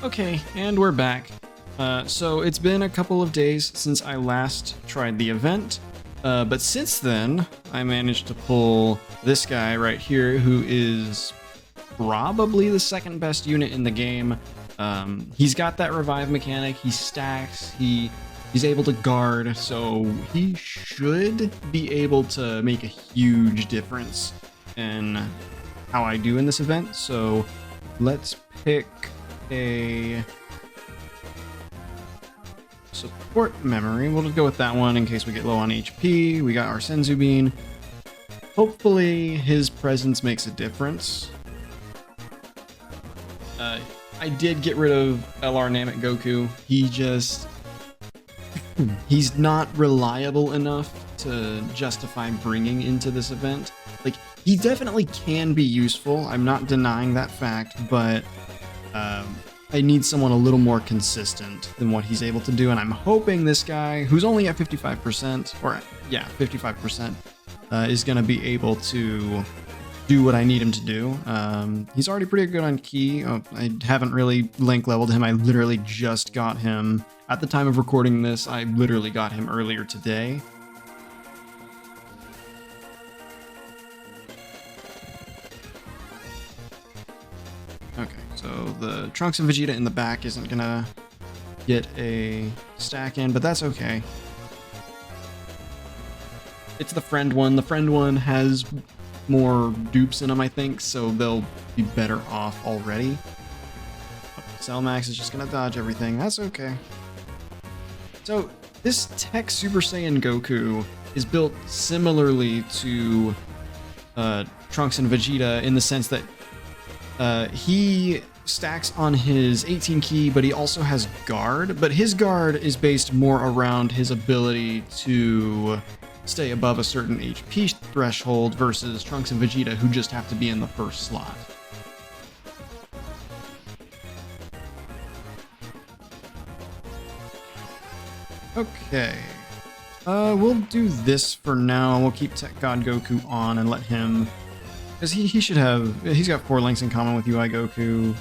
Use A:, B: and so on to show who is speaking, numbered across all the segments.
A: Okay, and we're back. So it's been a couple of days since I last tried the event, but since then, I managed to pull this guy right here, who is probably the second best unit in the game. He's got that revive mechanic, he stacks, he's able to guard, so he should be able to make a huge difference in how I do in this event. So let's pick a support memory. We'll just go with that one in case we get low on HP. We got our Senzu Bean. Hopefully his presence makes a difference. I did get rid of LR Namek Goku. He's not reliable enough to justify bringing into this event. Like, he definitely can be useful. I'm not denying that fact, but I need someone a little more consistent than what he's able to do, and I'm hoping this guy, who's only at 55%, or yeah, 55%, is going to be able to do what I need him to do. He's already pretty good on Ki. I haven't really link leveled him. I literally just got him. At the time of recording this, I literally got him earlier today. Okay, so the Trunks and Vegeta in the back isn't gonna get a stack in, but that's okay. It's the friend one. The friend one has more dupes in them, I think, so they'll be better off already. Cell Max is just gonna dodge everything. That's okay. So this Tech Super Saiyan Goku is built similarly to Trunks and Vegeta in the sense that he stacks on his 18 ki, but he also has guard, but his guard is based more around his ability to stay above a certain HP threshold versus Trunks and Vegeta, who just have to be in the first slot. Okay, we'll do this for now. We'll keep Tech God Goku on and let him, because he's got 4 links in common with UI Goku.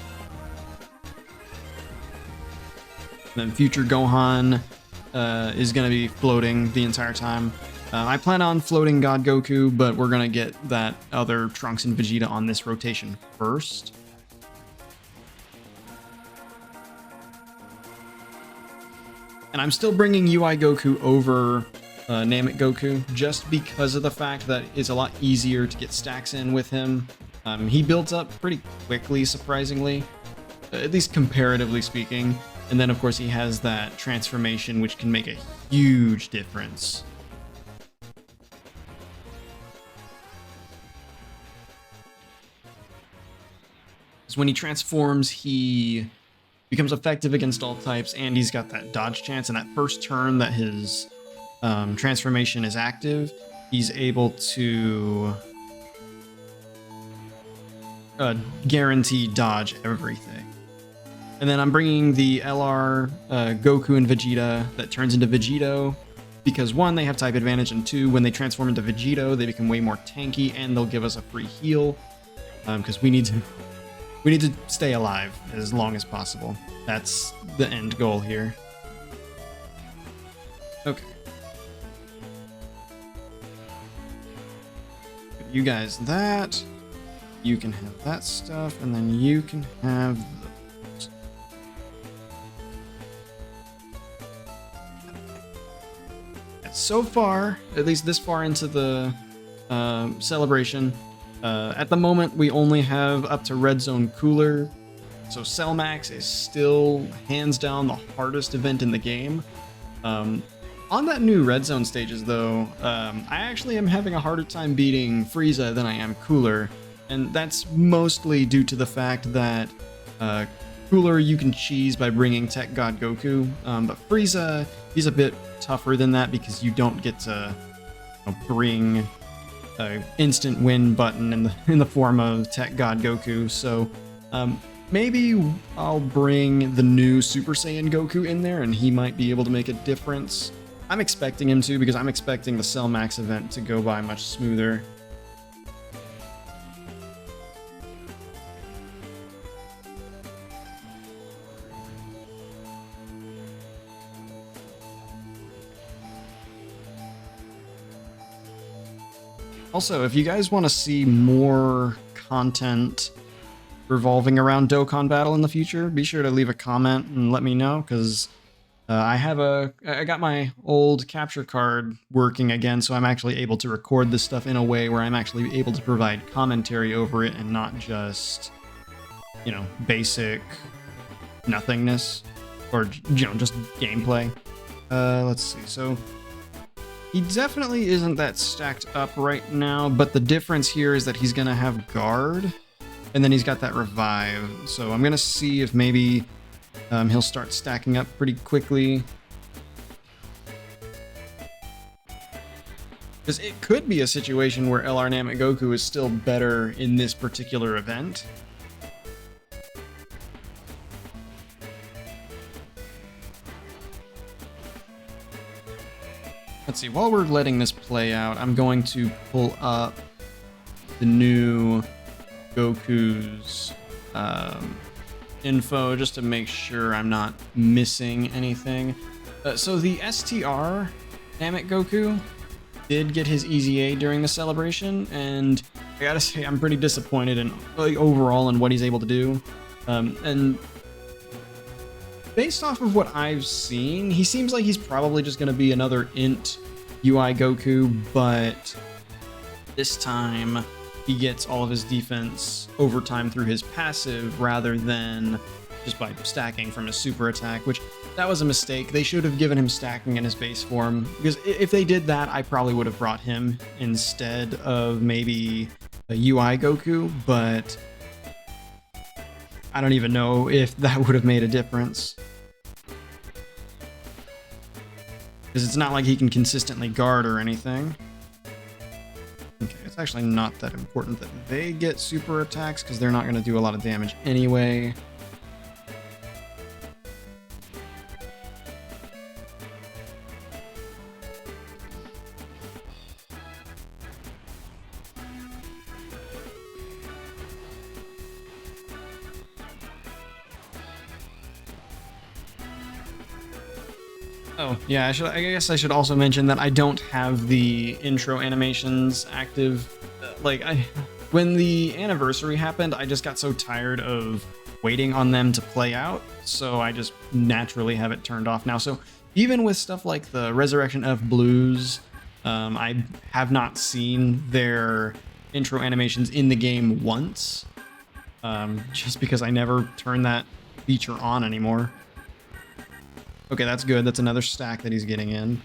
A: Then future Gohan is going to be floating the entire time. I plan on floating God Goku, but we're going to get that other Trunks and Vegeta on this rotation first. And I'm still bringing UI Goku over Namek Goku, just because of the fact that it's a lot easier to get stacks in with him. He builds up pretty quickly, surprisingly, at least comparatively speaking. And then, of course, he has that transformation, which can make a huge difference. Because when he transforms, he becomes effective against all types, and he's got that dodge chance. And that first turn that his transformation is active, he's able to guarantee dodge everything. And then I'm bringing the LR Goku and Vegeta that turns into Vegito, because 1, they have type advantage, and 2, when they transform into Vegito, they become way more tanky, and they'll give us a free heal, because we need to stay alive as long as possible. That's the end goal here. Okay. You guys that. You can have that stuff, and then you can have those. So far, at least this far into the celebration, at the moment, we only have up to Red Zone Cooler, so Cell Max is still hands down the hardest event in the game. On that new Red Zone stages, though, I actually am having a harder time beating Frieza than I am Cooler, and that's mostly due to the fact that Cooler you can cheese by bringing Tech God Goku, but Frieza, he's a bit tougher than that because you don't get to bring instant win button in the form of Tech God Goku. So maybe I'll bring the new Super Saiyan Goku in there, and he might be able to make a difference. I'm expecting him to, because I'm expecting the Cell Max event to go by much smoother. Also, if you guys want to see more content revolving around Dokkan Battle in the future, be sure to leave a comment and let me know, because I got my old capture card working again, so I'm actually able to record this stuff in a way where I'm actually able to provide commentary over it and not just, you know, basic nothingness or, you know, just gameplay. Let's see. So he definitely isn't that stacked up right now, but the difference here is that he's gonna have guard, and then he's got that revive. So I'm gonna see if maybe he'll start stacking up pretty quickly. Because it could be a situation where LR Namek Goku is still better in this particular event. Let's see, while we're letting this play out, I'm going to pull up the new Goku's info just to make sure I'm not missing anything. So the STR Namek Goku did get his Easy A during the celebration, and I gotta say I'm pretty disappointed in overall in what he's able to do. And based off of what I've seen, he seems like he's probably just going to be another int UI Goku, but this time he gets all of his defense over time through his passive rather than just by stacking from his super attack, which that was a mistake. They should have given him stacking in his base form, because if they did that, I probably would have brought him instead of maybe a UI Goku, but I don't even know if that would have made a difference. Because it's not like he can consistently guard or anything. Okay, it's actually not that important that they get super attacks, because they're not going to do a lot of damage anyway. Oh, yeah, I guess I should also mention that I don't have the intro animations active. When the anniversary happened, I just got so tired of waiting on them to play out, so I just naturally have it turned off now. So even with stuff like the Resurrection of Blues, I have not seen their intro animations in the game once, just because I never turn that feature on anymore. Okay, that's good. That's another stack that he's getting in.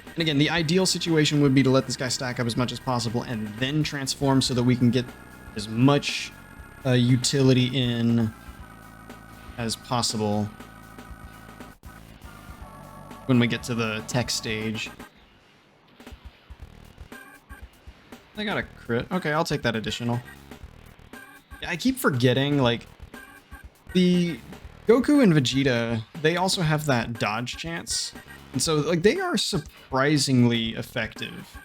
A: And again, the ideal situation would be to let this guy stack up as much as possible and then transform so that we can get as much utility in as possible when we get to the tech stage. I got a crit. Okay, I'll take that additional. I keep forgetting, like, the Goku and Vegeta, they also have that dodge chance. And so, like, they are surprisingly effective.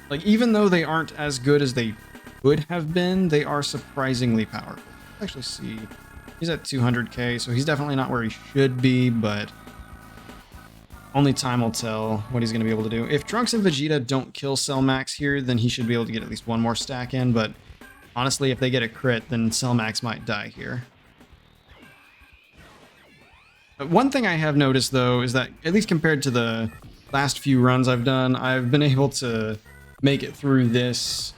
A: Like, even though they aren't as good as they would have been, they are surprisingly powerful. Let's actually see. He's at 200k, so he's definitely not where he should be, but only time will tell what he's going to be able to do. If Trunks and Vegeta don't kill Cell Max here, then he should be able to get at least one more stack in, but honestly, if they get a crit, then Cell Max might die here. One thing I have noticed, though, is that, at least compared to the last few runs I've done, I've been able to make it through this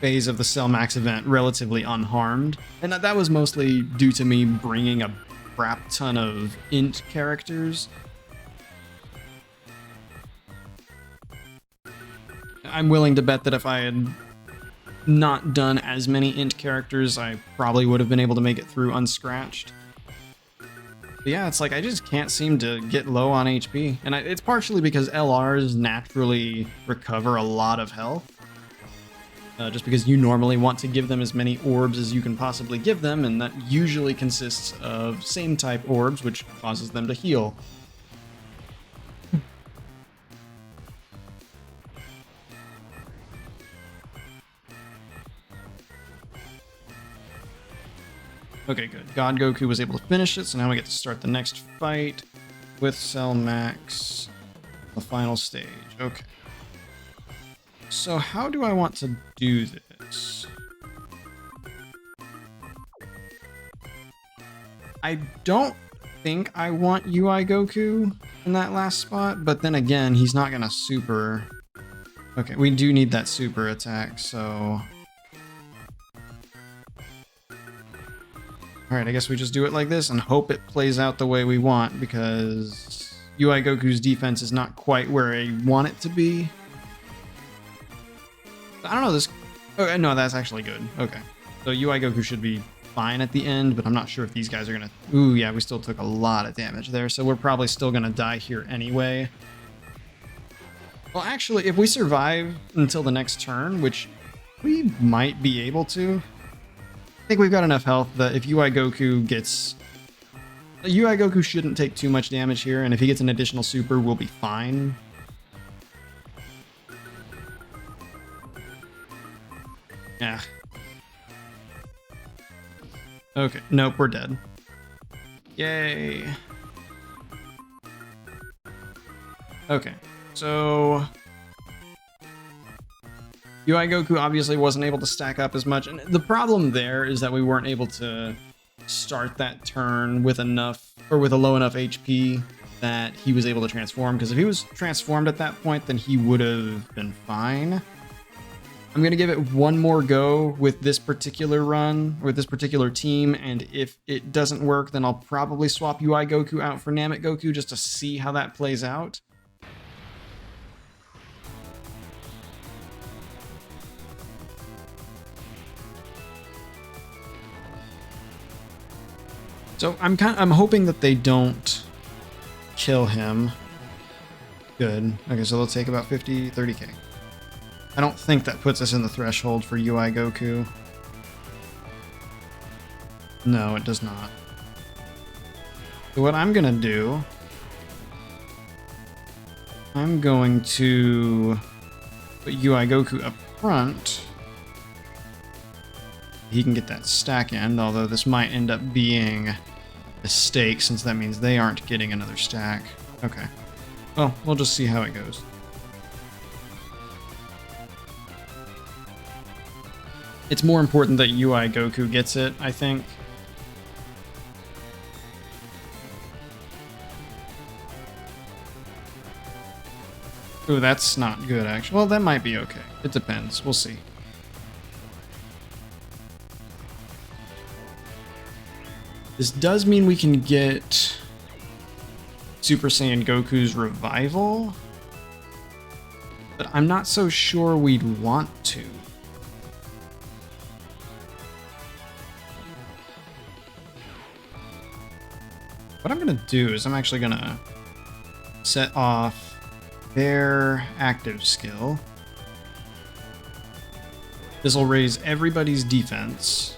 A: phase of the Cell Max event relatively unharmed. And that was mostly due to me bringing a crap ton of int characters. I'm willing to bet that if I had not done as many int characters, I probably would have been able to make it through unscratched. But yeah, it's like I just can't seem to get low on HP. And it's partially because LRs naturally recover a lot of health. Just because you normally want to give them as many orbs as you can possibly give them, and that usually consists of same type orbs, which causes them to heal. Okay, good. God Goku was able to finish it, so now we get to start the next fight with Cell Max, the final stage. Okay. So how do I want to do this? I don't think I want UI Goku in that last spot, but then again, he's not gonna super. Okay, we do need that super attack, so. Alright, I guess we just do it like this and hope it plays out the way we want, because UI Goku's defense is not quite where I want it to be. I don't know, this... Oh, no, that's actually good. Okay. So UI Goku should be fine at the end, but I'm not sure if these guys are gonna... Ooh, yeah, we still took a lot of damage there, so we're probably still gonna die here anyway. Well, actually, if we survive until the next turn, which we might be able to, I think we've got enough health that if UI Goku gets... UI Goku shouldn't take too much damage here, and if he gets an additional super, we'll be fine. Yeah. Okay, nope, we're dead. Yay. Okay, so... UI Goku obviously wasn't able to stack up as much, and the problem there is that we weren't able to start that turn with enough, or with a low enough HP that he was able to transform, because if he was transformed at that point, then he would have been fine. I'm going to give it one more go with this particular run, or this particular team, and if it doesn't work, then I'll probably swap UI Goku out for Namek Goku just to see how that plays out. So I'm hoping that they don't kill him. Good. Okay, so they'll take about 30k. I don't think that puts us in the threshold for UI Goku. No, it does not. So what I'm gonna do, I'm going to put UI Goku up front. He can get that stack end, although this might end up being a mistake since that means they aren't getting another stack. Okay. Well, we'll just see how it goes. It's more important that UI Goku gets it, I think. Ooh, that's not good, actually. Well, that might be okay. It depends. We'll see. This does mean we can get Super Saiyan Goku's revival, but I'm not so sure we'd want to. What I'm gonna do is I'm actually gonna set off their active skill. This will raise everybody's defense.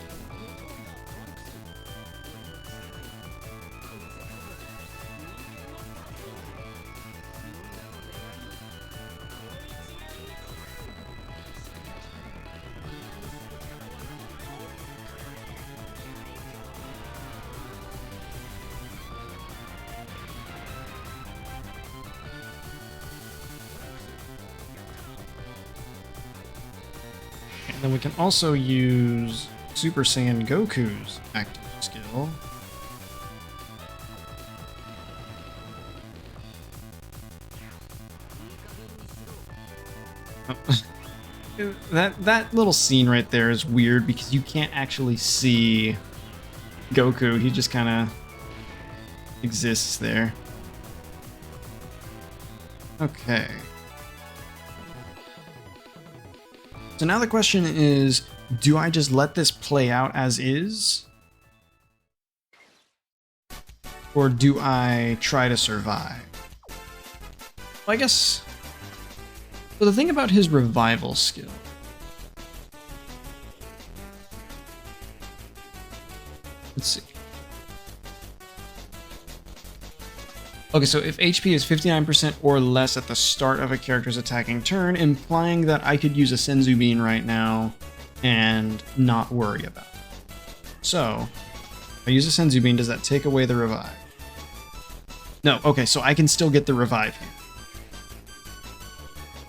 A: And then we can also use Super Saiyan Goku's active skill. Oh. That little scene right there is weird because you can't actually see Goku. He just kind of exists there. Okay. So now the question is, do I just let this play out as is? Or do I try to survive? Well, I guess... So the thing about his revival skill... Let's see. Okay, so if HP is 59% or less at the start of a character's attacking turn, implying that I could use a Senzu Bean right now and not worry about it. So, if I use a Senzu Bean, does that take away the revive? No, okay, so I can still get the revive here.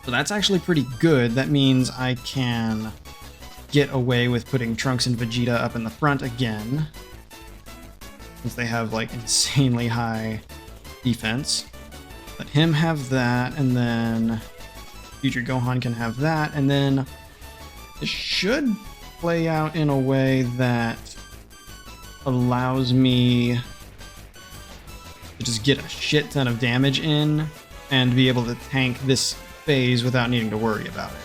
A: So that's actually pretty good. That means I can get away with putting Trunks and Vegeta up in the front again, since they have like insanely high defense. Let him have that, and then future Gohan can have that, and then it should play out in a way that allows me to just get a shit ton of damage in and be able to tank this phase without needing to worry about it.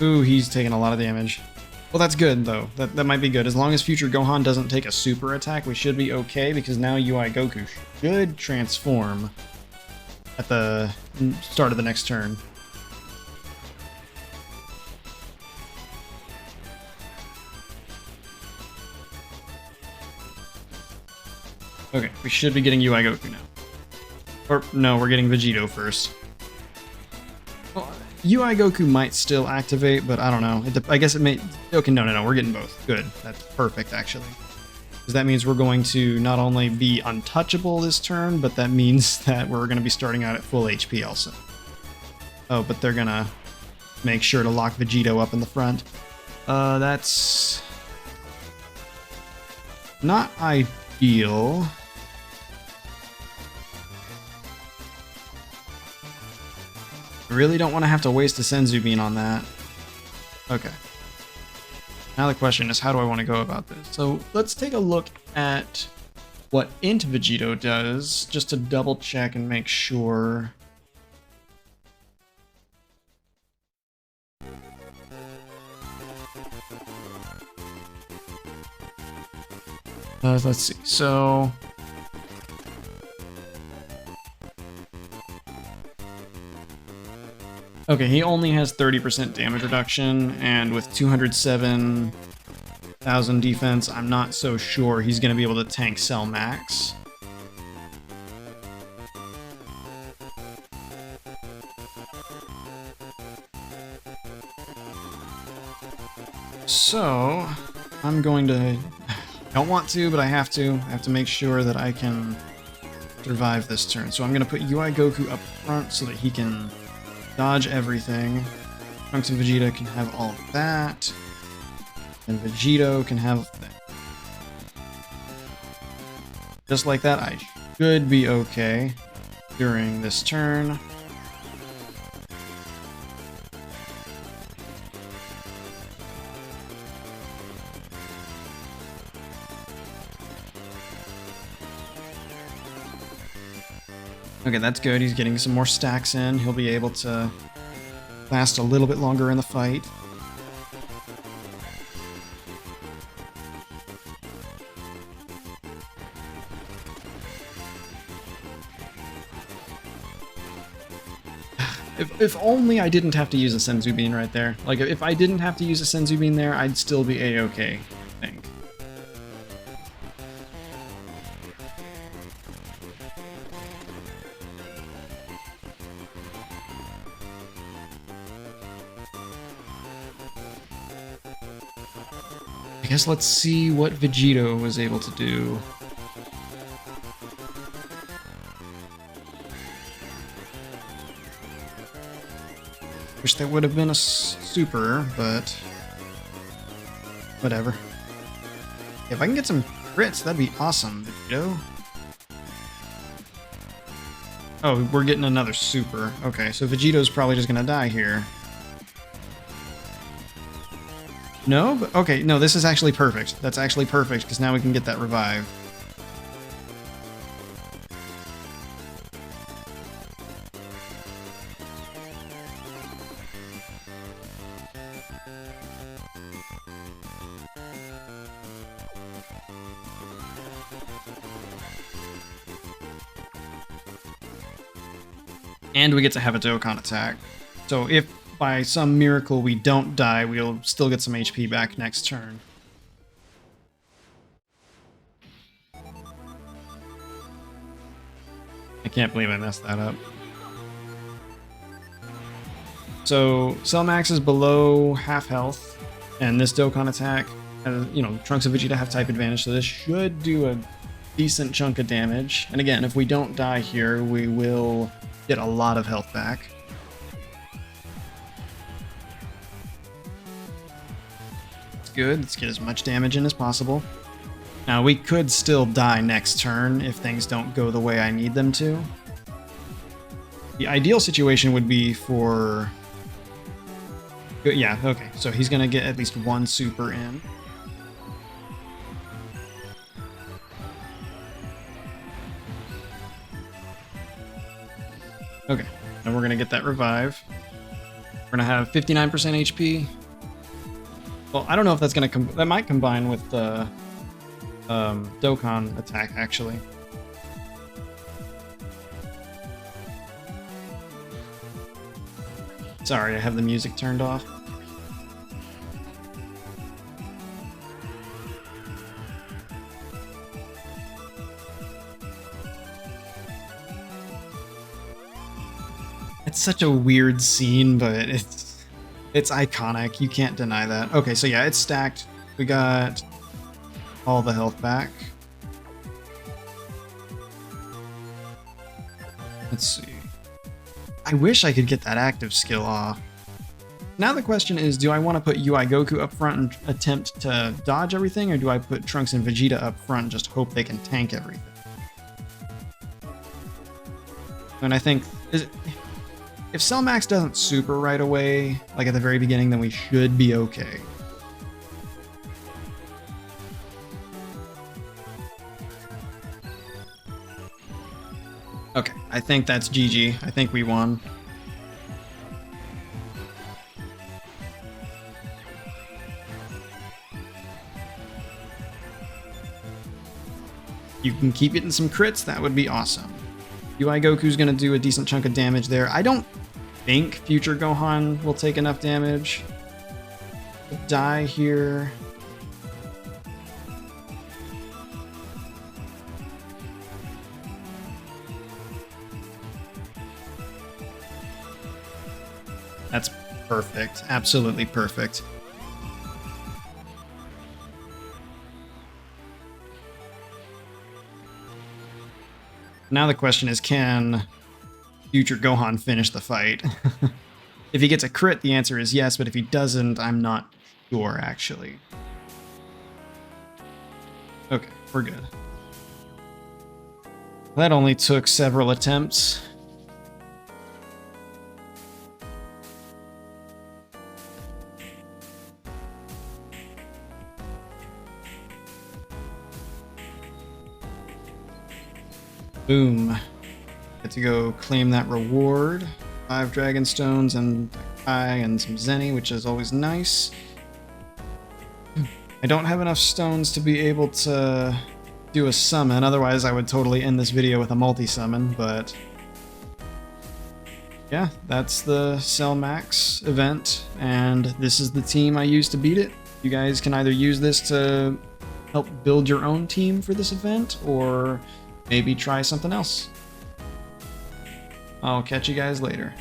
A: Ooh, he's taking a lot of damage. Well, that's good, though. That might be good. As long as future Gohan doesn't take a super attack, we should be okay, because now UI Goku should transform at the start of the next turn. Okay, we should be getting UI Goku now. Or, no, we're getting Vegito first. Well, UI Goku might still activate, but I don't know. I guess it may... Okay, no, we're getting both. Good. That's perfect, actually. Because that means we're going to not only be untouchable this turn, but that means that we're going to be starting out at full HP also. Oh, but they're going to make sure to lock Vegito up in the front. That's... not ideal. I really don't want to have to waste a Senzu Bean on that. Okay. Now the question is, how do I want to go about this? So let's take a look at what Int Vegito does, just to double check and make sure. Let's see. So okay, he only has 30% damage reduction, and with 207,000 defense, I'm not so sure he's going to be able to tank Cell Max. So, I'm going to... I don't want to, but I have to. I have to make sure that I can survive this turn. So I'm going to put UI Goku up front so that he can dodge everything. Trunks and Vegeta can have all of that. And Vegito can have that. Just like that, I should be okay during this turn. Okay, that's good. He's getting some more stacks in. He'll be able to last a little bit longer in the fight. If only I didn't have to use a Senzu Bean right there. Like, if I didn't have to use a Senzu Bean there, I'd still be A-okay, I think. I guess let's see what Vegito was able to do. Wish there would have been a super, but whatever. If I can get some crits, that'd be awesome, Vegito. Oh, we're getting another super. Okay, so Vegito's probably just gonna die here. No? But, okay, no, this is actually perfect. That's actually perfect, because now we can get that revive. And we get to have a Dokkan attack. So if by some miracle we don't die, we'll still get some HP back next turn. can't believe I messed that up. So Cell Max is below half health, and this Dokkan attack, you know, Trunks and Vegeta have type advantage, so this should do a decent chunk of damage. And again, if we don't die here, we will get a lot of health back. It's good. Let's get as much damage in as possible. Now, we could still die next turn if things don't go the way I need them to. The ideal situation would be for... Yeah, okay, so he's gonna get at least one super in. Okay, and we're gonna get that revive. We're gonna have 59% HP. Well, I don't know if that's gonna that might combine with the Dokkan attack, actually. Sorry, I have the music turned off. It's such a weird scene, but it's iconic. You can't deny that. Okay, so yeah, it's stacked. We got all the health back. Let's see. I wish I could get that active skill off. Now the question is, do I want to put UI Goku up front and attempt to dodge everything, or do I put Trunks and Vegeta up front and just hope they can tank everything? And I think... if Cell Max doesn't super right away, like at the very beginning, then we should be okay. Okay, I think that's GG. I think we won. You can keep getting some crits, that would be awesome. UI Goku's gonna do a decent chunk of damage there. I don't think future Gohan will take enough damage to die here. That's perfect. Absolutely perfect. Now the question is, can future Gohan finish the fight? If he gets a crit, the answer is yes, but if he doesn't, I'm not sure, actually. Okay, we're good. That only took several attempts. Boom. Get to go claim that reward. 5 Dragon Stones and Kai and some Zenny, which is always nice. I don't have enough stones to be able to do a summon, otherwise I would totally end this video with a multi-summon, but... yeah, that's the Cell Max event, and this is the team I used to beat it. You guys can either use this to help build your own team for this event, or maybe try something else. I'll catch you guys later.